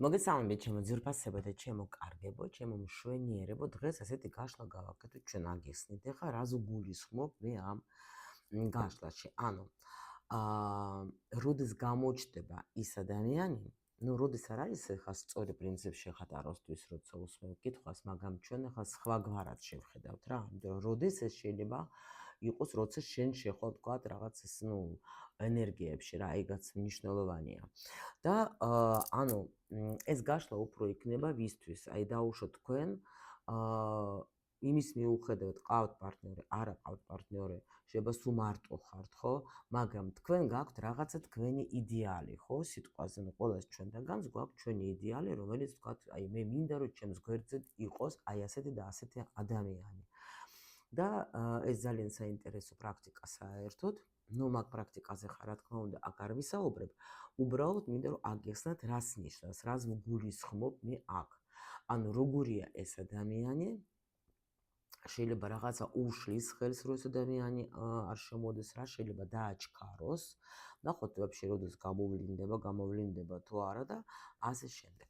მოგესალმებით ჩემო ძვირფასებო და ჩემო კარგებო, ჩემო მშვენიერებო, დღეს ასეთი გაშლა გავაკეთოთ ჩვენ აგიხსნით. ეხლა რას გულისხმობ მე ამ გაშლაში? ანუ როდის გამოჩნდება ის ადამიანი, როდის არ არის ეხლა სწორი პრინციპი შეხატაროსთვის, როცა უსმენთ კითხვას, მაგრამ ჩვენ ეხლა სხვაგვარად შევხედავთ რა, იმიტომ რომ როდის ეს შეიძლება იყოს, როცა შენ შეხვალ თქვა რაღაც ეს, ენერგიებში რა, ეგაც მნიშვნელოვანია. და ანუ ეს გაშლა უფრო იქნება ვისთვის? აი დაუშვოთ თქვენ იმის მიუხედავად ყავთ პარტნიორი, არა ყავთ პარტნიორი, შეიძლება სულ მარტო ხართ, ხო? მაგრამ თქვენ გაქვთ რაღაცა თქვენი იდეალი, ხო? სიტყვაზე, ყველას ჩვენთანგანს გვაქვს ჩვენი იდეალი, რომელიც თქვათ, აი მე მინდა რომ ჩემს გვერდზე იყოს აი ასეთი და ასეთი ადამიანი. და ეს ძალიან საინტერესო პრაქტიკა საერთოდ. მაგ პრაქტიკაზე ხარ, რა თქმა უნდა, აქ არ ვისაუბრებ. უბრალოდ მინდა რომ აგეხსნათ, რას ნიშნავს, რას ვგულისხმობ მე აქ. ანუ როგორია ეს ადამიანი? შეიძლება რაღაცა უშლის ხელს, რომ ეს ადამიანი არ შემოდის რა, შეიძლება დააჩქაროს. ნახოთ, ვაფშე როდის გამოვლინდება თუ არა და ასე შემდეგ.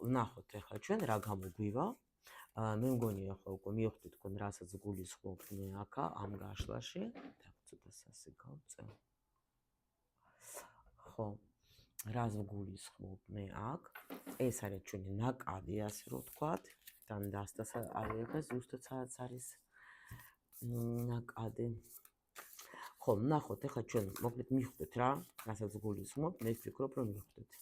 ვნახოთ ახლა ჩვენ რა გამოგვივა. მე მგონი ახლა უკვე მივხვდით თქვენ რასაც გულისხმობთ მე აქ ამ გაშლაში. ცოტა ასე გავწევ. ხო, რას გულისხმობ მე აქ? ეს არის ჩვენი ნაკადი, ასე რომ ვთქვათ. თან დასტას არის ახლა ზუსტად სადაც არის ნაკადი. ხო, ნახოთ, ახლა ჩვენ მოკლედ მივხვდით რა, რასაც გულისხმობ, მე ვფიქრობ რომ მივხვდით.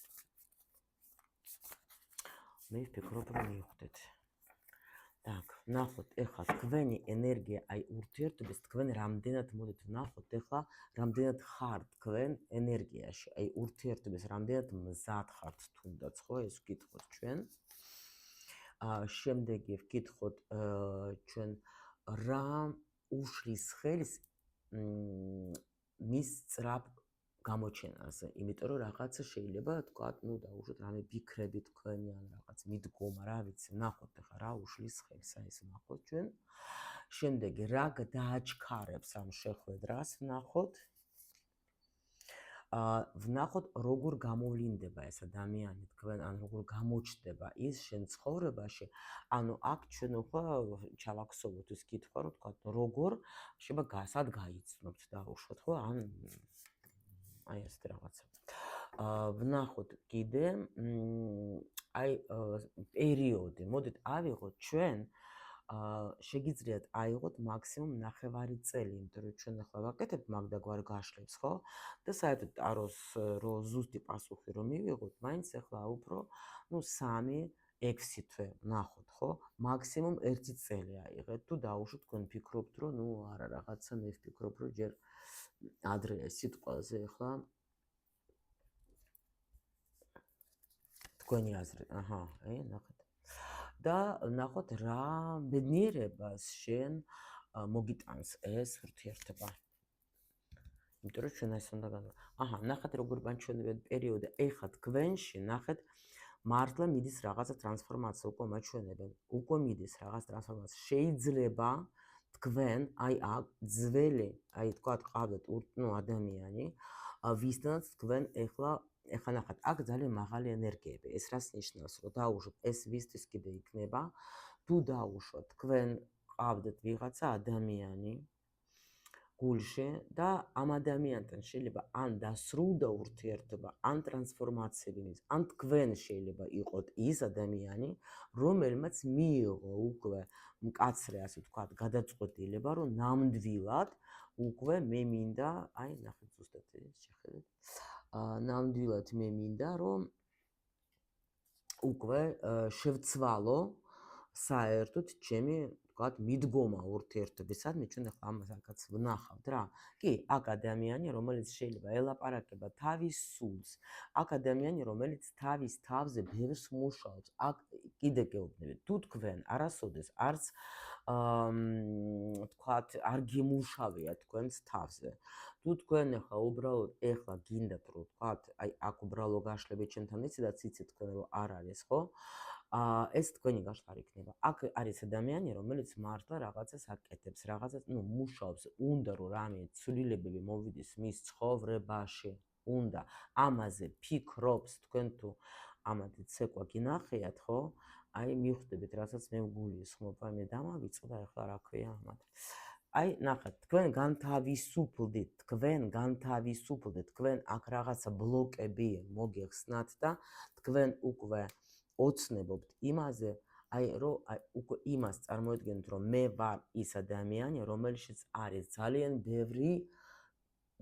Так, ნახოთ, ეხლა თქვენი ენერგია, აი ურთიერთობის თქვენ რამდენად მოდით ვნახოთ, ეხლა რამდენად ხართ თქვენ ენერგიაში, აი ურთიერთობის რამდენად მზად ხართ თუნდაც, ხო, ეს ვკითხოთ ჩვენ. შემდეგი ვკითხოთ ჩვენ რა უშლის ხელს მის სწრაფ გამოჩენაზე, იმიტომ რომ რაღაცა შეიძლება თქვათ, დაუშვოთ რამე ფიქრები თქვენი ან რაღაც მიდგომა, რა ვიცი, ნახოთ ახლა რა უშლის ხელს, აი ეს ნახოთ ჩვენ. შემდეგი რა დააჩქარებს ამ შეხვედრას, ნახოთ. ვნახოთ როგორ გამოვლინდება ეს ადამიანი თქვენ, ან როგორ გამოჩნდება ის შენ ცხოვრებაში. ანუ აქ ჩვენ უკვე ჩავაქსოვოთ ის კითხვა, რომ თქვათ როგორ შეიძლება სად გაიცნობთ დაუშვოთ, ხო? ან აი ასეთ რაღაცა. ვნახოთ კიდე აი პერიოდი. მოდით ავიღოთ ჩვენ შეგიძლიათ აიღოთ მაქსიმუმ 9 წელი, იმიტომ რომ ჩვენ ახლა ვაკეთებთ მაგდაგვარ გაშლებს, ხო? და საერთოდ ტაროს რო ზუსტი პასუხი რომ მივიღოთ, მაინც ახლა უფრო 3-6 თვე ვნახოთ, ხო? მაქსიმუმ 1 წელი აიღეთ. თუ დაუშვოთ თქვენ ფიქრობთ რომ არა რაღაცა, მე ვფიქრობ რომ ჯერ ადრეა სიტყვაზე ახლა თქვენი აზრი. ნახეთ. და ნახოთ რა ბედნიერებას შენ მოგიტანს ეს ურთიერთობა. იმიტომ რომ ჩვენ ეს უნდა ნახეთ როგორ ბანჩვენებად პერიოდი. ეხლა თქვენში ნახეთ მართლა მიდის რაღაცა ტრანსფორმაცია, უკვე მაჩვენებენ. უკვე მიდის რაღაც ტრანსფორმაცია. შეიძლება თქვენ აი აქ ძველი, აი თქვათ ყავდეთ ადამიანი, ვისთანაც თქვენ ეხლა ნახეთ, აქ ძალიან მაღალი ენერგიები. ეს რას ნიშნავს, რომ დაუშვოთ ეს ვისთვის კიდე იქნება, თუ დაუშვოთ თქვენ ყავდეთ ვიღაცა ადამიანი გულში და ამ ადამიანთან შეიძლება ან დასრულდა ურთიერთობა, ან ტრანსფორმაციები მიდის, ან თქვენ შეიძლება იყოთ ის ადამიანი, რომელმაც მიიღო უკვე მკაცრე, ასე ვთქვათ, გადაწყვეტილება, რომ ნამდვილად უკვე მე მინდა, აი ნახეთ ზუსტად შეხედეთ. ნამდვილად მე მინდა, რომ უკვე შევცვალო საერთოდ ჩემი ვთქვათ, მიდგომა ურთიერთობისადმი, ჩვენ ახლა ამასაც ვნახავთ რა. კი, აქ ადამიანი, რომელიც შეიძლება ელაპარაკება თავის სულს, აქ ადამიანი, რომელიც თავის თავზე ბევრს მუშაობს, აქ კიდე გეუბნებით, თუ თქვენ არასოდეს არც ვთქვათ, არ გიმუშავია თქვენს თავზე. თუ თქვენ ახლა უბრალოდ ახლა გინდათ რომ ვთქვათ, აი აქ უბრალო გაშლები ჩემთან იცით, იცით თქვენ რომ არ არის, ხო? ეს თქვენი გაშლა არ იქნება. აქ არის ადამიანი, რომელიც მართლა რაღაცას აკეთებს, რაღაცას, მუშაობს, უნდა რომ რამე ცვლილებები მოვიდეს მის ცხოვრებაში, უნდა ამაზე ფიქრობს, თქვენ თუ ამათი ცეკვა გინახიათ, ხო? აი მივხვდებით, რასაც მე ვგულისხმობ, აი მე დამავიწყდა, ახლა რა ქვია ამათ. აი ნახეთ, თქვენ განთავისუფლდით, თქვენ აქ რაღაცა ბლოკები მოგეხსნათ და თქვენ უკვე ოცნებობთ იმაზე, აი რომ უკვე იმას წარმოედგენთ, რომ მე ვარ ის ადამიანი, რომელშიც არის ძალიან ბევრი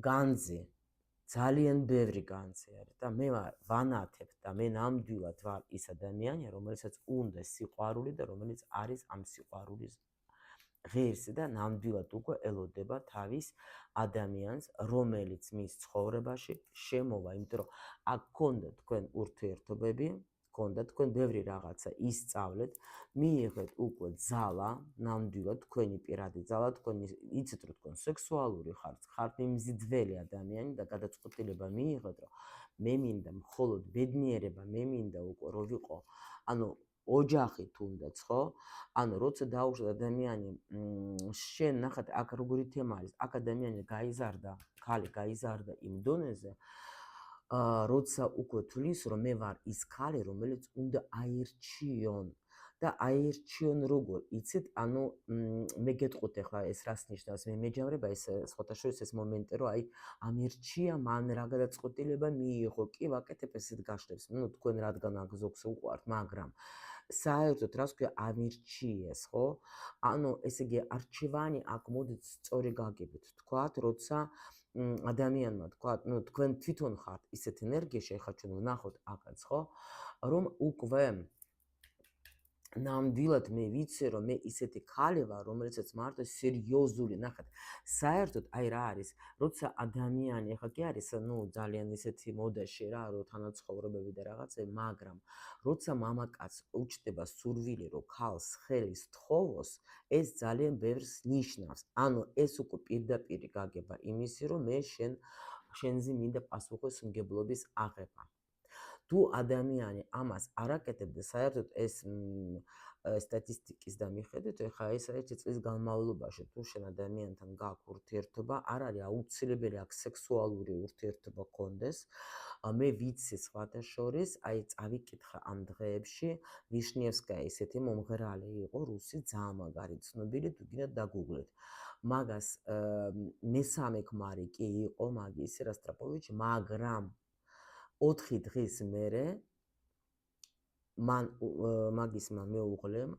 განძი. ძალიან ბევრი განცე არის და მე ვანათებ და მე ნამდვილად ვარ ის ადამიანი, რომელსაც უნდა სიყვარული და რომელიც არის ამ სიყვარულის ღირსი და ნამდვილად უკვე ელოდება თავის ადამიანს, რომელიც მის ცხოვრებაში შემოვა, იმიტომ რომ აქ გქონდა თქვენ ურთიერთობები, გქონდა თქვენ ბევრი რაღაცა ისწავლეთ, მიიღეთ უკვე ძალა, ნამდვილად თქვენი პირადი ძალა, თქვენ იცით რომ თქვენ სექსუალური ხართ მიმზიდველი ადამიანი და გადაწყვეტილება მიიღეთ, რომ მე მინდა მხოლოდ ბედნიერება, მე მინდა უკვე რომ ვიყო, ანუ ოჯახი თუნდაც, ხო? ანუ როცა დაუშვათ ადამიანი, შენ ნახეთ აქ როგორი თემა არის, აქ ადამიანი გაიზარდა, ქალი გაიზარდა იმ დონეზე, როცა უკვე თulis რომ მე ვარ ის ქალი, რომელიც უნდა აირჩიონ და აირჩიონ როგორ, იცით, ანუ მე გეტყვით ახლა ეს რას ნიშნავს, მე მეჯავრება ეს სხვათა შორის ეს მომენტი, რომ აი ამირჩია, მან რა გადაწყვეტილება მიიღო, კი ვაკეთებ ესეთ გაშლებს, ნუ თქვენ რადგან აქ ზოგს უყვართ, მაგრამ საერთოდ რას ქვია ამირჩიეს, ხო? ანუ ესე იგი არჩევანი აქ მოდით სწორი გაგებით, თქვათ, როცა ადამიანმა თქვათ, ნუ თქვენ თვითონ ხართ ისეთ ენერგიაში, ეხლა ჩვენ ვნახოთ აქაც, ხო? რომ უკვე ნამდვილად მე ვიცი, რომ მე ისეთი ქალი ვარ, რომელიცაც მარტო სერიოზული, ნახეთ, საერთოდ აი რა არის, როცა ადამიანი, ეხლა კი არის, ნუ ძალიან ისეთი მოდაში რა, რომ თანაცხოვრებები და რაღაცები, მაგრამ როცა მამაკაც უჩნდება სურვილი, რომ ქალს ხელი სთხოვოს, ეს ძალიან ბევრს ნიშნავს. ანუ ეს უკვე პირდაპირ გაგება იმისი, რომ მე შენზე მინდა პასუხისმგებლობის აღება. თუ ადამიანი ამას არ აკეთებდა, საერთოდ ეს სტატისტიკის და მიხედვით, ეხლა ეს ერთი წლის განმავლობაში თუ შენ ადამიანთან გაქვს ურთიერთობა, არ არის აუცილებელი აქ სექსუალური ურთიერთობა გქონდეს. მე ვიცი სხვათა შორის, აი წავიკითხა ამ დღეებში, ვიშნიევსკაია ისეთი მომღერალი იყო, რუსი, ძალიან მაგარი, ცნობილი, თუ გინდათ დაგუგლეთ. მაგას მესამე ქმარი კი იყო მაგის რასტრაპოვიჩი, მაგრამ 4 დღის მერე მაგისმა მეუღლემ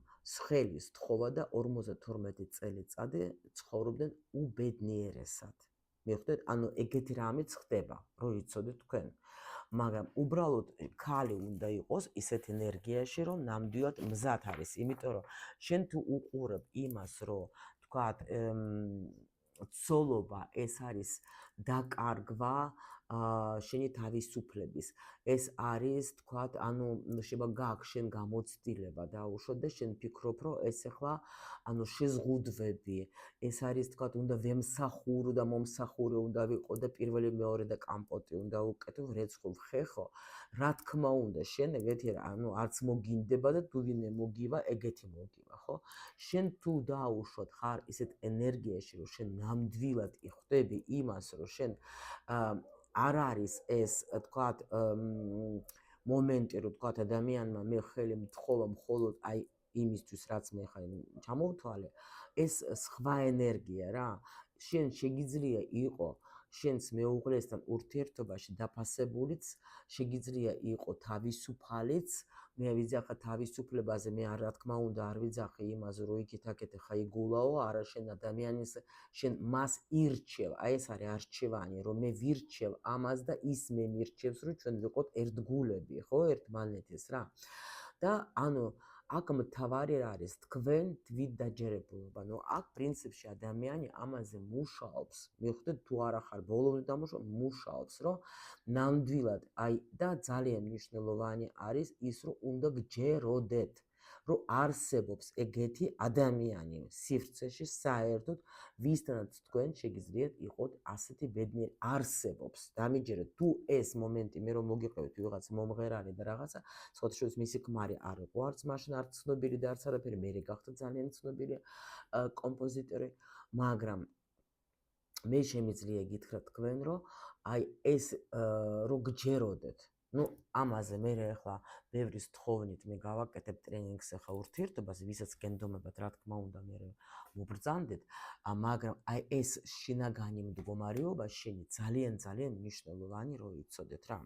ხელი სთხოვა და 52 წელიწადი ცხოვრობდნენ უბედნიერესად. მიხვდეთ, ანუ ეგეთი რამეც ხდება, რომ იცოდეთ თქვენ. მაგრამ უბრალოდ ქალი უნდა იყოს ისეთ ენერგიაში, რომ ნამდვილად მზად არის, იმიტომ რომ შენ თუ უყურებ იმას, რომ თქვათ, ცოლობა ეს არის დაკარგვა შენი თავისუფლების, ეს არის, თქვათ, ანუ შეიძლება გაქვს შენ გამოცდილება დაუშვათ და შენ ფიქრობ, რომ ეს ახლა ანუ შეზღუდვები, ეს არის, თქვათ, უნდა ვემსახურო და მომსახურე უნდა ვიყო და პირველი, მეორე და კამპოტი უნდა უკეთო, რეცხულ ხეხო, რა თქმა უნდა, შენ ეგეთი ანუ არც მოგინდება და თუ ვინმე მოგივა, ეგეთი მოგივა, ხო? შენ თუ დაუშვათ ხარ ისეთ ენერგიაში, რომ შენ ნამდვილად იხვდები იმას, რომ შენ არ არის ეს, თქვათ, მომენტი, რომ თქვათ ადამიანმა მე ხელი მთხოვა მხოლოდ აი იმისთვის, რაც მე ხარ ჩამოვთვალე, ეს სხვა ენერგია რა. შენ შეგიძლია იყო შენს მეუღლესთან ურთიერთობაში დაფასებულიც, შეგიძლია იყო თავისუფალიც, მე ვიცი ახლა თავისუფლებაზე მე რა თქმა უნდა არ ვიძახი იმაზე, რომ იქით-აქეთ ხა იგულაო, არა შენ ადამიანის, შენ მას ირჩევ, აი ეს არის არჩევანი, რომ მე ვირჩევ ამას და ის მე მირჩევს, რომ ჩვენ ვიყოთ ერთგულები, ხო, ერთმანეთის რა. და ანუ აქ მთავარი არის თქვენ თვით დაჯერებულობა. ნუ აქ პრინციპში ადამიანი ამაზე მუშაობს. მიხვდეთ თუ არა ხარ ბოლომდე დამუშავე, მუშაობს, რომ ნამდვილად აი და ძალიან მნიშვნელოვანი არის ის, რომ უნდა გჯეროდეთ, რომ არსებობს ეგეთი ადამიანი სივრცეში საერთოდ, ვისთანაც თქვენ შეგიძლიათ იყოთ ასეთი ბედნიერი, არსებობს. დამიჯერეთ, თუ ეს მომენტი მე რომ მოგიყევით ვიღაც მომღერალი და რაღაცა, სხვათა შორის მისი ქმარი არ იყო არც მაშინ არც ცნობილი და არც არაფერი, მერე გახდა ძალიან ცნობილი კომპოზიტორი, მაგრამ მე შემიძლია გითხრათ თქვენ, რომ აი ეს რო გჯეროდეთ, ну, ამაზე მე ახლა ბევრის თხოვნით მე გავაკეთებ ტრენინგს ახლა ურთიერთობას, ვისაც გენდომებად, რა თქმა უნდა, მე მობრძანდეთ, მაგრამ აი ეს შინაგანი მდგომარეობა შენი ძალიან მნიშვნელოვანი რო იცოდეთ რა.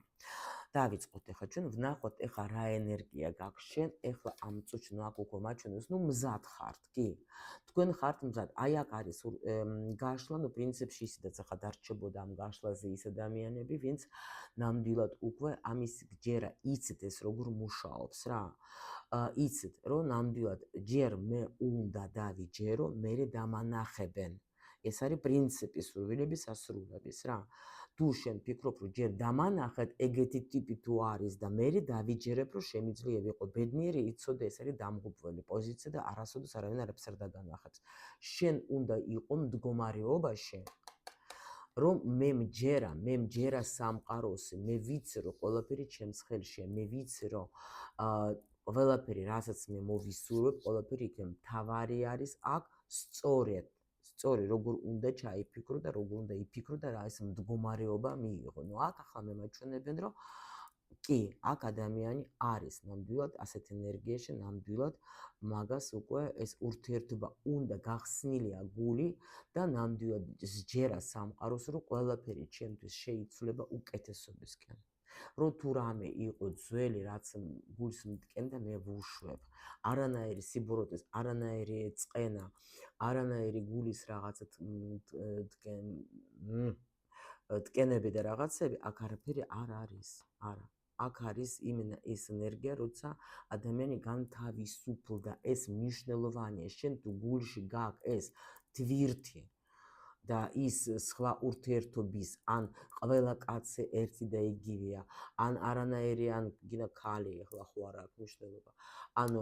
დავიწყოთ ახლა ჩვენ ვნახოთ ახლა რა ენერგია გაქვს შენ ახლა ამ წუთში ნუ აქ უკვე მაჩვენებს ნუ მზად ხართ კი თქვენ ხართ მზად აი აქ არის გაშლა ნუ პრინციპში ისედაც ახლა დარჩებოდა ამ გაშლაზე ის ადამიანები ვინც ნამდვილად უკვე ამის ჯერა იცით ეს როგორ მუშაობს რა იცით რომ ნამდვილად ჯერ მე უნდა დავიჯერო მე დამანახებენ ეს არის პრინციპი სურვილების ასრულების რა თუ შენ ფიქრობ რომ ჯერ დამანახეთ ეგეთი ტიპი თუ არის და მე დავიჯერებ რომ შემიძლია ვიყო ბედნიერი იცოდე ეს არის დამღუპველი პოზიცია და არასოდეს არავინ არაფერს არ დაგანახებს შენ უნდა იყო მდგომარეობაში რომ მე მჯერა სამყაროსი მე ვიცი რომ ყველაფერი ჩემს ხელშია მე ვიცი რომ ყველაფერი რასაც მე მოვისურვებ ყველაფერი იქნება მთავარი არის აქ სწორი როგორ უნდა ჩაიფიქრო და როგორ უნდა იფიქრო და რა ეს მდგომარეობა მიიღო. ნუ აქ ახლა მე მაჩვენებენ რომ კი, აქ ადამიანი არის ნამდვილად ასეთ ენერგიაში, ნამდვილად მაგას უკვე ეს ურთიერთობა უნდა გახსნილია გული და ნამდვილად სჯერა სამყაროს რომ ყველაფერი ჩემთვის შეიცვლება უკეთესობისკენ. რომ თუ რამე იყო ძველი რაც გულს მტკენდა მე ვუშვებ. არანაირი სიბოროტეს, არანაირი წყენა, არანაირი გულის რაღაცა ტკენები და რაღაცები აქ არაფერი არ არის. არა. აქ არის იმენა ეს ენერგია, როცა ადამიანი განთავისუფლდა, ეს მნიშვნელოვანია. შენ თუ გულში გაქვს ეს თვირთი და ის სხვა ურთიერთობის ან ყველა კაცი ერთი და იგივეა, ან არანაირი ან გინდა ქალი ახლა ხო არ აქვს მნიშვნელობა. ანუ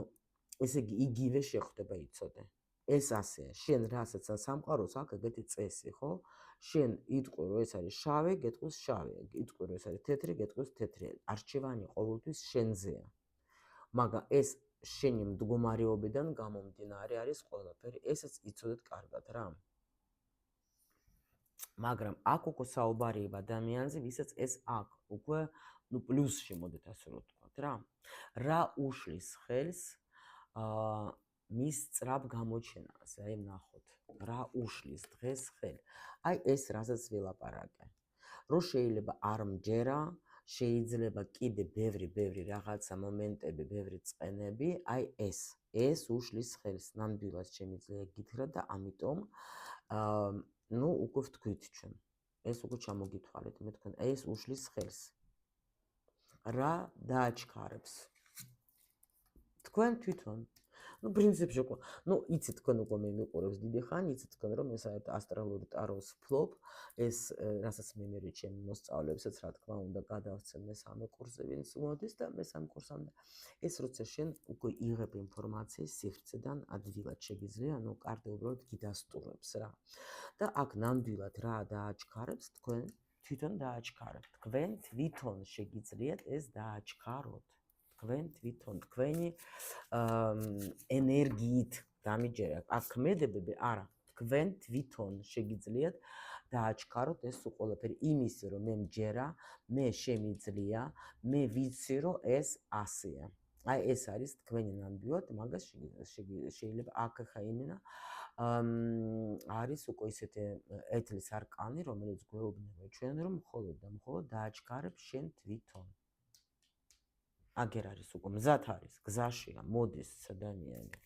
ესე იგი იგივე შეხვდება იცოდე. ეს ასეა, შენ რასაც სამყაროს აქვს ეგეთი წესი, ხო? შენ იტყვი რომ ეს არის შავი, გეტყვის შავი, იტყვი რომ ეს არის თეთრი, გეტყვის თეთრი. არჩევანი ყოველთვის შენზეა. მაგრამ ეს შენი მდგომარეობიდან გამომდინარე არის ყველაფერი. ესაც იცოდეთ კარგად რა. მაგრამ აქ უკვე საუბარია ადამიანზე, ვისაც ეს აქვს. უკვე ნუ პლუსში მოდით ასე რომ ვთქვათ რა. რა უშლის ხელს მის სწრაფ გამოჩენას, აი ნახოთ. რა უშლის დღეს ხელი. აი ეს რასაც ვილაპარაკე. რომ შეიძლება არ მჯერა, შეიძლება კიდე ბევრი რაღაცა მომენტები, ბევრი წყენები, აი ეს უშლის ხელს, ნამდვილად შემიძლია გითხრათ და ამიტომ ნუ უკვე ვთქვით ჩვენ. ეს უკვე ჩამოგითვალეთ მე თქვენ, ეს უშლის ხელს. რა დააჩქარებს? თქვენ თვითონ ну, принципში უკვე, ну, იცით თქვენ უკვე მე მიყურებს დიდი ხანი, იცით თქვენ რომ ეს ასტრალური ტაროს ფლოპ, ეს რასაც მე მერე ჩემი მოსწავლეებსაც რა თქმა უნდა გადავცემ მესამე კურსზე ვინც მოდის და მესამე კურსამდე. ეს როცა შენ უკვე იღებ ინფორმაციის სივრცედან ადვილად შეგიძლია, ну, კარტე უბრალოდ გიდასტურებს რა. და აქ ნამდვილად რა დააჩქარებს თქვენ თვითონ დააჩქარებთ. თქვენ თვითონ შეგიძლიათ ეს დააჩქაროთ. თქვენ თვითონ თქვენი ენერგიით დამიჯერა. აქ ქმედებები არა, თქვენ თვითონ შეგიძლიათ დააჩქაროთ ეს ყველაფერი იმის რომ მე მჯერა, მე შემიძლია, მე ვიცი რომ ეს ასეა. აი ეს არის თქვენი ნამდვილად, მაგას შეიძლება აქ ხა იმენა არის უკვე ისეთი ეთლის არკანი, რომელიც გვეუბნება ჩვენ რომ მხოლოდ და მხოლოდ დააჩქარებ შენ თვითონ. აგერ არის უკვე მზად არის, გზაშია, მოდის ადამიანი.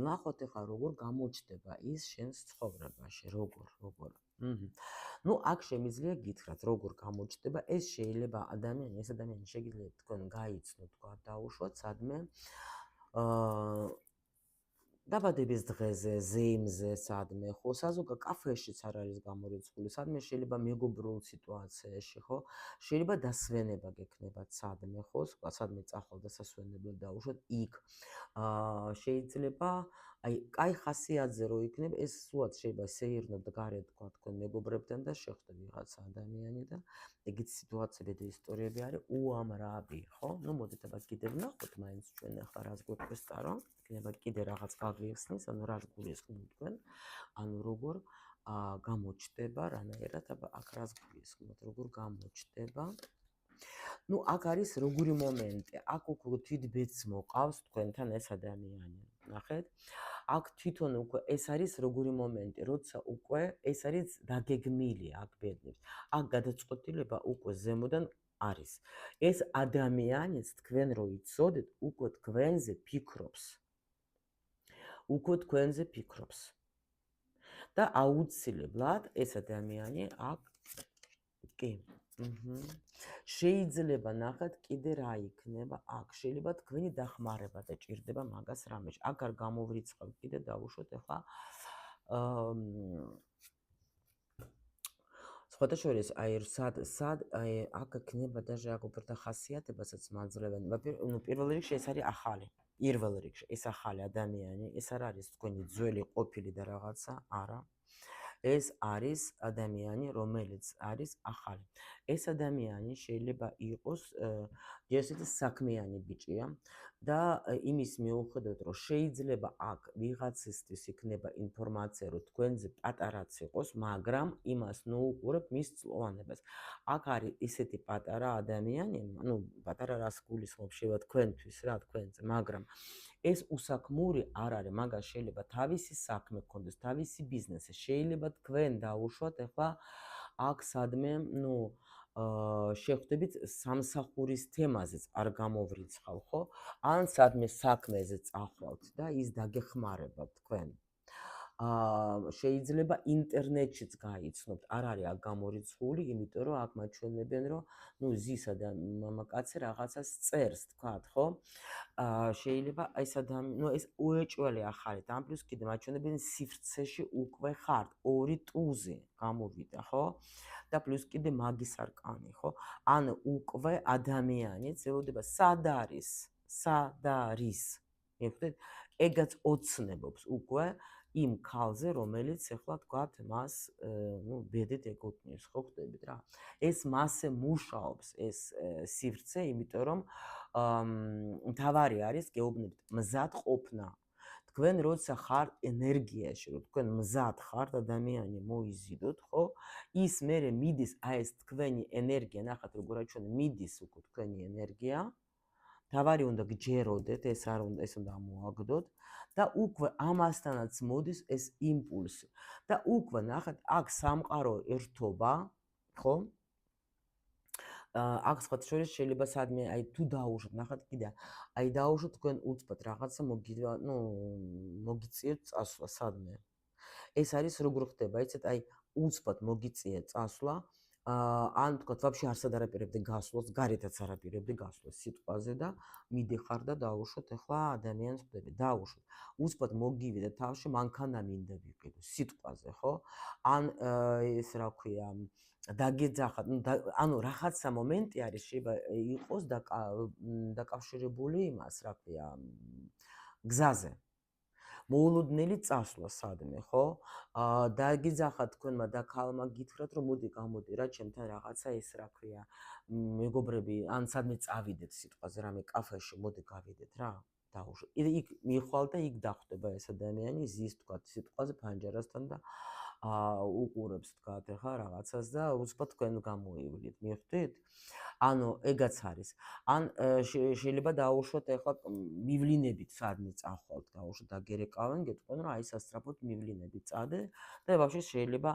ნახოთ ახლა როგორ გამოჩნდება ის შენს ცხოვრებაში, როგორ. ну, აქ შემიძლია გითხრათ, როგორ გამოჩნდება, ეს შეიძლება ეს ადამიანი შეგიძლიათ თქვენ გაიცნოთ, თქვა დაუშვათ სადმე დაბადების დღეზე, ზეიმზე, სადმე, ხო, საზოგადო კაფეშიც არ არის გამორიცხული, სადმე შეიძლება მეგობრულ სიტუაციაში, ხო? შეიძლება დასვენება გექნებათ სადმე, ხო? სადმე წახვალ და სასვენებლად დაუშვათ იქ. შეიძლება აი, კაი ხასიათზე რო იქნებ, ეს სულად შეიძლება შეირნოთ გარეთ, თქვა თქვენ მეგობრებთან და შეხვდეთ ვიღაცა ადამიანი და ეგეთი სიტუაციები და ისტორიები არის უამრავი, ხო? ну, მოდით აბა კიდევ ნახოთ, მაინც ჩვენ ახლა რას გვეკვესტა რა. იქნება კიდე რაღაც გაგვიხსნის, ანუ რას გულისხმობთ თქვენ, ანუ როგორ გამოჩდება რანაირად, აბა აქ რას გულისხმობთ, როგორ გამოჩდება. ნუ აქ არის როგორი მომენტი, აქ უკვე თვითბეც მოყავს თქვენთან ეს ადამიანი. ნახეთ? აქ თვითონ უკვე ეს არის როგორი მომენტი, როცა უკვე ეს არის დაგეგმილი აქ ბედნიერს. აქ გადაწყვეტილება უკვე ზემოდან არის. ეს ადამიანიც თქვენ რო იცოდეთ, უკვე თქვენზე ფიქრობს. უკვე თქვენზე ფიქრობს. და აუცილებლად ეს ადამიანი აქ კი. შეიძლება ნახეთ კიდე რა იქნება აქ. შეიძლება თქვენი დახმარება დაჭირდება მაგას რამეში. აქ არ გამოვრიცხავთ კიდე დავუშვოთ ახლა სხვათა შორის აი სად აი აქ იქნება даже აქ უფრო ხასიათებასაც მაძლევენ. ნუ პირველ რიგში ეს არის ახალი. პირველ რიგში ეს ახალი ადამიანი, ეს არ არის თქვენი ძველი ყოფილი და რაღაცა, არა. ეს არის ადამიანი, რომელიც არის ახალი. ეს ადამიანი შეიძლება იყოს ესეთი საქმიანი ბიჭია და იმის მიუხედავად, რომ შეიძლება აქ ვიღაცისთვის იქნება ინფორმაცია, რომ თქვენზე პატარაც იყოს, მაგრამ იმას ნუუყურებ მის წლოვანებას. აქ არის ისეთი პატარა ადამიანი, ну, პატარა რას გულისხმობ შევა თქვენთვის რა თქვენზე, მაგრამ ეს უსაქმური არ არის, მაგას შეიძლება თავისი საქმე გქონდეს, თავისი ბიზნესი, შეიძლება თქვენ დაუშვათ ახლა აქ სადმე, ну, შეხვდებით სამსახურის თემაზეც არ გამოვრიცხავ, ხო? ან სადმე საქმეზე წახვალთ და ის დაგეხმარებათ თქვენ. შეიძლება ინტერნეტშიც გაიცნობთ, არ არის აქ გამორიცხული, იმიტომ რომ აქ მაჩვენებენ, რომ ну ზისა და მამაკაცი რაღაცას წერს, თქვათ, ხო? შეიძლება ეს ადამიანი, ну ეს უეჭველი ახალი, და პლუს კიდე მაჩვენებენ სივრცეში უკვე ხართ, 2 ტუზი გამოვიდა, ხო? და პლუს კიდე მაგის არკანი, ხო? ან უკვე ადამიანი ელოდება სად არის? მიხვდეთ? ეგაც ოცნებობს უკვე იმ ქალზე, რომელიც ახლა თქვათ მას, ну, ბედით ეკუთვნის, ხო ხვდებით რა? ეს მასე მუშაობს ეს სივრცე, იმიტომ რომ მთავარი არის გეუბნებით მზად ყოფნა. თქვენ როცა ხართ ენერგიაში, რომ თქვენ მზად ხართ ადამიანი მოიზიდოთ, ხო? ის მერე მიდის აი ეს თქვენი ენერგია, ნახეთ როგორ აჩვენე, მიდის უკვე თქვენი ენერგია. თავარი უნდა გჯეროდეთ, ეს არ უნდა, ეს უნდა მოაგდოთ და უკვე ამასთანაც მოდის ეს იმპულსი. და უკვე ნახეთ, აქ სამყარო ერთობა, ხო? აქ სხვა შორის შეიძლება სადმე აი თუ დაუშვათ, ნახეთ კიდე, აი დაუშვათ თქვენ უცბად რაღაცა მოგიწიეთ წასვლა სადმე. ეს არის როგორ ხდება, იცით, აი უცბად მოგიწიეთ წასვლა, ან თქვათ ვაფშე არსად არაპირებდი გასვლას, გარეთაც არაპირებდი გასვლას სიტყვაზე და მიდიხარ და დაუშვოთ ახლა ადამიანს ხვდები, დაუშვოთ. უცბად მოგივიდეთ თავში, მანქანა მინდა ვიყიდო სიტყვაზე, ხო? ან ეს რა ქვია, დაგეძახათ, ანუ რაღაცა მომენტი არის, შეიძლება იყოს დაკავშირებული იმას, რა ქვია, გზაზე. მოულოდნელი წასვლა სადმე, ხო? დაგიძახათ თქვენმა და ქალმა გითხრათ, რომ მოდი გამოდი რა, ჩემთან რაღაცა ეს რა ქვია, მეგობრები, ან სადმე წავიდეთ სიტყვაზე, რამე კაფეში, მოდი გავიდეთ რა. დაუშვათ. იქ მიხვალ და იქ დახვდება ეს ადამიანი, ზის თქვათ სიტყვაზე ფანჯარასთან და უყურებს თქვათ ახლა რაღაცას და უცბად თქვენ გამოივლით, მიხვდით? ანუ ეგაც არის. ან შეიძლება დაუშვათ ახლა მივლინებით სადმე წახვალთ, დაუშვათ დაგერეკავენ, გეტყვენ რომ აი სასწრაფოდ მივლინებით წადე და ვაფშე შეიძლება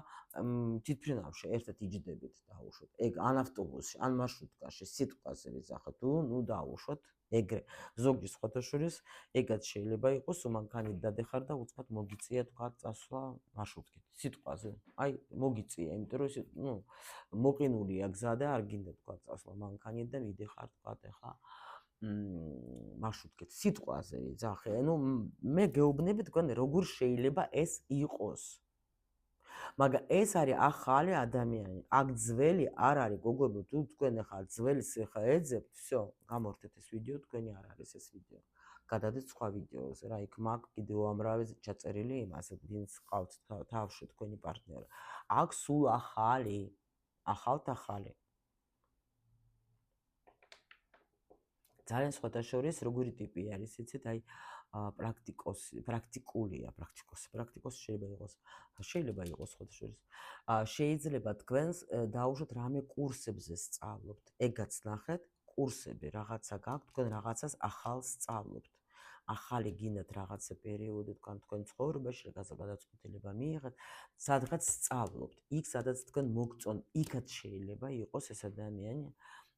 თვითფრინავში ერთად იჯდებით დაუშვათ. ეგ ან ავტობუსში, ან მარშრუტკაში სიტყვაზე ვიძახოთ, ნუ დაუშვათ. ეგრე ზოგი სხვათა შორის ეგაც შეიძლება იყოს, უმანქანით დადეხარ და უცბად მოგიწია თქვა წასვლა მარშრუტკით სიტყვაზე. აი მოგიწია, იმიტომ რომ ну მოყინულია გზა და არ გინდა თქვა წასვლა მანქანით და მიდეხარ თქვა ახლა მარშრუტკით სიტყვაზე ვიძახე. ну მე გეუბნები თქვენ როგორ შეიძლება ეს იყოს. მაგრამ ეს არის ახალი ადამიანი. აქ ძველი არ არის, გოგოებო, თუ თქვენ ახლა ძველს ახლა ეძებთ, всё, გამორთეთ ეს ვიდეო, თქვენი არ არის ეს ვიდეო. გადადეთ სხვა ვიდეოზე რა, იქ მაგ კიდე უამრავი ჩაწერილი იმას, ვინც ყავთ თავში თქვენი პარტნიორი. აქ სულ ახალი, ახალი. ძალიან სხვათა შორის როგორი ტიპი არის, იცით, აი პრაქტიკოსი შეიძლება იყოს ხოდაშორის. შეიძლება თქვენს დაუშვათ რამე კურსებზე სწავლობთ. ეგაც ნახეთ, კურსები რაღაცა გაქვთ, თქვენ რაღაცას ახალს სწავლობთ. ახალი გინდათ რაღაცა პერიოდი თქვენ ცხოვრებაში, რაღაცა გადაწყვეტილება მიიღეთ, სადღაც სწავლობთ. იქ სადაც თქვენ მოგწონთ, იქაც შეიძლება იყოს ეს ადამიანი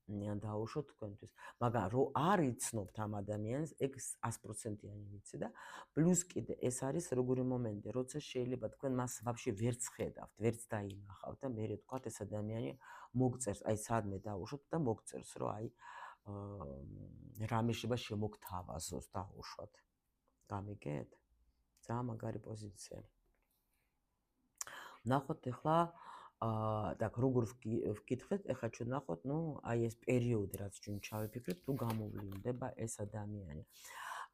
დაუშვოთ თქვენთვის. მაგრამ რო არ იცნობთ ამ ადამიანს, ეგ 100%-იანი ვიცი და პლუს კიდე ეს არის როგორი მომენტი, როცა შეიძლება თქვენ მას ვაფშე ვერც ხედავთ, ვერც დაინახავთ და მერე თქვათ ეს ადამიანი მოგწერს, აი სადმე დაუშვოთ და მოგწერს, რომ აი რამე შეიძლება შემოგთავაზოს დაუშვათ. გამიგეთ? ძალიან მაგარი პოზიცია. ნახოთ ახლა და როგორ ვკითხეთ, ახლა ჩვენ ნახოთ, აი ეს პერიოდი, რაც ჩვენ ჩავიფიქრეთ, თუ გამოვლინდება ეს ადამიანი.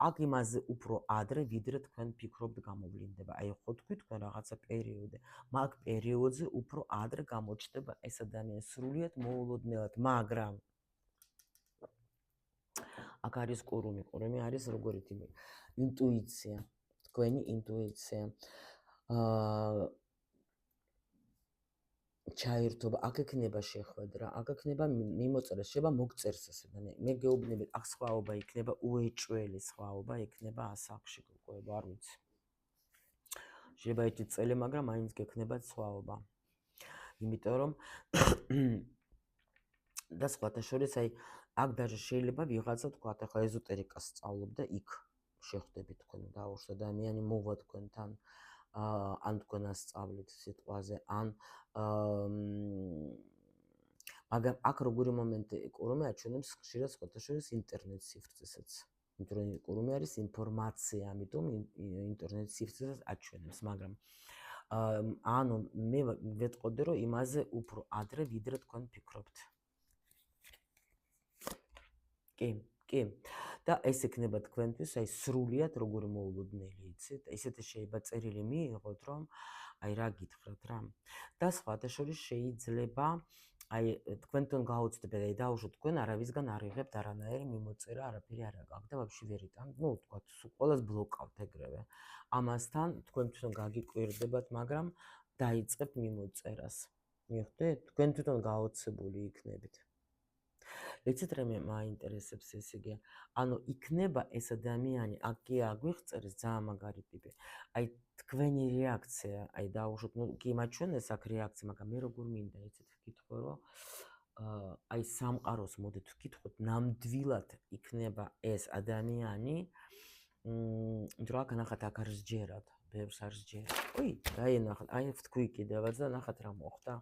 აქ იმაზე უფრო ადრე, ვიდრე თქვენ ფიქრობთ გამოვლინდება. აი ხო თქვი თქვენ რაღაცა პერიოდი, მაგ პერიოდზე უფრო ადრე გამოჩნდება ეს ადამიანი სრულიად მოულოდნელად, მაგრამ აქ არის ყურუმი. ყურუმი არის როგორი თემი? ინტუიცია, თქვენი ინტუიცია. ჩაერთობა, აქ ექნება შეხვედრა, აქ ექნება მიმოწერა, შეიძლება მოგწერს ეს ადამიანი. მე გეუბნებით, აქ სხვაობა იქნება, უეჭველი სხვაობა იქნება ასაკში, გოგოებო, არ ვიცი. შეიძლება ერთი წელი, მაგრამ მაინც გექნებათ სხვაობა. იმიტომ რომ და სხვათა შორის, აი, აქ даже შეიძლება ვიღაცა თქვა, ახლა ეზოტერიკას სწავლობ და იქ შეხვდებით თქვენ დაუშვათ ადამიანი მოვა თქვენთან. ან თქვენ ასწავლეთ სიტყვაზე, ან მაგრამ აქ როგორი მომენტი ყურუმი აჩვენებს ხშირად სხვათა შორის ინტერნეტ სივრცესაც. იმიტომ რომ ყურუმი არის ინფორმაცია, ამიტომ ინტერნეტ სივრცესაც აჩვენებს, მაგრამ ანუ მე ვეტყოდი რომ იმაზე უფრო ადრე ვიდრე თქვენ ფიქრობთ. კი. და ეს ექნება თქვენთვის, აი სრულიად როგორი მოულოდნელი იცით, ისეთი შეიძლება წერილი მიიღოთ, რომ აი რა გითხრათ რა. და სხვათა შორის შეიძლება აი თქვენთან გაუცდებთ, აი დაუშვოთ თქვენ არავისგან არ იღებთ არანაირი მიმოწერა, არაფერი არ აქვს და ვაფშე ვერ იტანთ, თქვათ, ყველას ბლოკავთ ეგრევე. ამასთან თქვენ თვითონ გაგიკვირდებათ, მაგრამ დაიწყებთ მიმოწერას. მიხვდით? თქვენ თვითონ გაოცებული იქნებით. იცით რა მაინტერესებს ეს იგი? ანუ იქნება ეს ადამიანი, აქ აგვიხწერს ძალიან მაგარი ტიპი. აი თქვენი რეაქცია, აი დაუშვოთ, კი მაჩვენეს აქ რეაქცია, მაგრამ მე როგორ მინდა იცით ვკითხო, რომ აი სამყაროს მოდით ვკითხოთ, ნამდვილად იქნება ეს ადამიანი, იმიტომ რომ აქ ნახათ, აქ არის ჯერად, ბევრს არის ჯერად. ой, დაინახეთ, აი ვთქვი კიდევაც და ნახეთ რა მოხდა.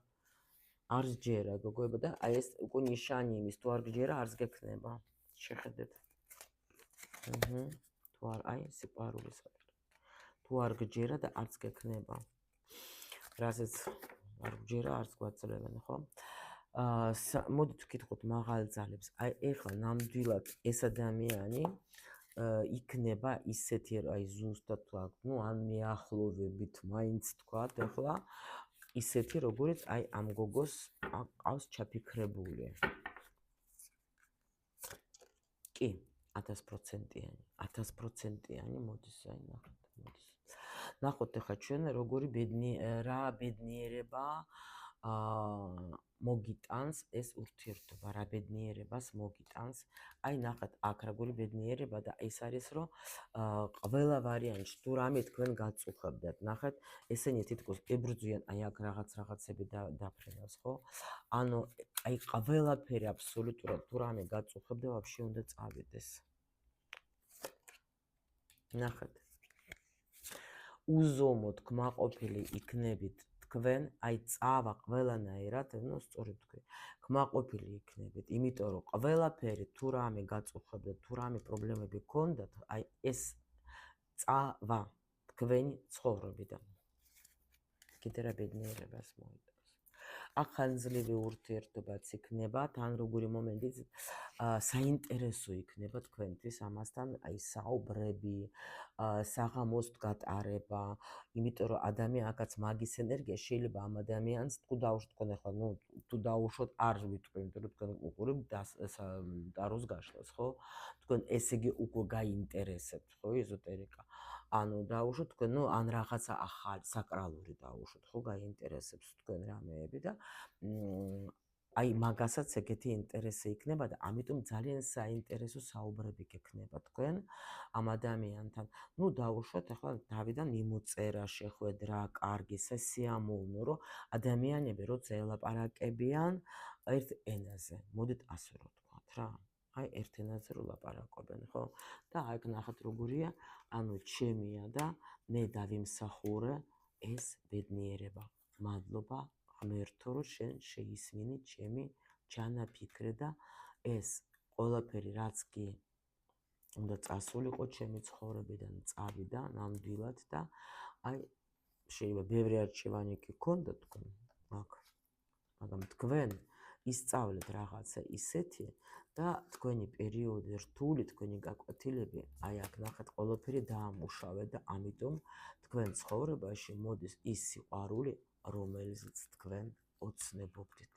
არს ჯერა გოგოება და აი ეს უკვე ნიშანი იმის თუ არ გჯერა არს გექნება. შეხედეთ. თუ არ აი სიყვარულის თუ არ გჯერა და არც გექნება. რასაც არ გჯერა არც გვაწევენ, ხო? მოდით ვკითხოთ მაღალ ძალებს. აი ეხლა ნამდვილად ეს ადამიანი იქნება ისეთი, აი ზუსტად თქვა, ან მეახლოვებით მაინც თქვათ ეხლა ისეთი, როგორც აი ამ გოგოს ყავს ჩაფიქრებული. კი, 1000%-იანი, 1000%-იანი მოდის აი ნახეთ, მოდის. ნახოთ ახლა ჩვენ როგორი ბედნიერება მოგიტანს ეს ურთიერთობა, რა ბედნიერებას მოგიტანს. აი ნახეთ, აქ როგორი ბედნიერება და ეს არის რომ ყველა ვარიანტში თუ რამე თქვენ გაწუხებდათ, ნახეთ, ესენი თითქოს ებრძვიან, აი აქ რაღაცები დაფრენავს, ხო? ანუ აი ყველაფერი აბსოლუტურად თუ რამე გაწუხებდა, ვაფშე უნდა წავიდეს. ნახეთ. უზომოდ კმაყოფილი იქნებით თქვენ, აი წავა ყველანაირად, სწორედ თქვი. კმაყოფილი იქნებით, იმიტომ რომ ყველაფერი თუ რამე გაწუხებდა, თუ რამე პრობლემები გქონდათ, აი ეს წავა თქვენი ცხოვრებიდან. კიდე რა ბედნიერებას მოიტანს. ახალძლივი ურთიერთობაც იქნება, თან როგორი მომენტიც საინტერესო იქნება თქვენთვის ამასთან აი საუბრები, საღამოს გატარება, იმიტომ რომ ადამიანს მაგის ენერგია შეიძლება ამ ადამიანს თუ დაუშვათ თქვენ ახლა, ნუ თუ დაუშვათ არ ვიტყვი, იმიტომ რომ თქვენ უყურებთ ტაროს გაშლას, ხო? თქვენ ესე იგი უკვე გაინტერესებთ, ხო, ეზოტერიკა. ანუ დაუშვათ თქვენ, ნუ ან რაღაცა ახალი საკრალური დაუშვათ, ხო, გაინტერესებს თქვენ რამეები და აი მაგასაც ეგეთი ინტერესი იქნება და ამიტომ ძალიან საინტერესო საუბრები გექნება თქვენ ამ ადამიანთან. ნუ დაუშვათ ახლა დავიდან მიმოწერა, შეხვედრა, კარგი სიამოვნო, რომ ადამიანები როცა ელაპარაკებიან ერთ ენაზე. მოდით ასე რომ ვთქვათ რა. აი ერთ ენაზე რომ ლაპარაკობენ, ხო? და აი ნახეთ როგორია, ანუ ჩემია და მე დავიმსახურე ეს ბედნიერება. მადლობა ღმერთო, რომ შენ შეისმინი ჩემი ჩანაფიქრე და ეს ყველაფერი რაც კი უნდა წასულიყო ჩემი ცხოვრებიდან წავიდა ნამდვილად და აი შეიძლება ბევრი არჩევანი კი გქონდა თქვენ მაგრამ თქვენ ისწავლეთ რაღაცა ისეთი და თქვენი პერიოდი რთული, თქვენი გაკვეთილები, აი აქ ნახეთ ყველაფერი დაამუშავეთ და ამიტომ თქვენ ცხოვრებაში მოდის ის სიყვარული, რომელზეც თქვენ ოცნებობდით.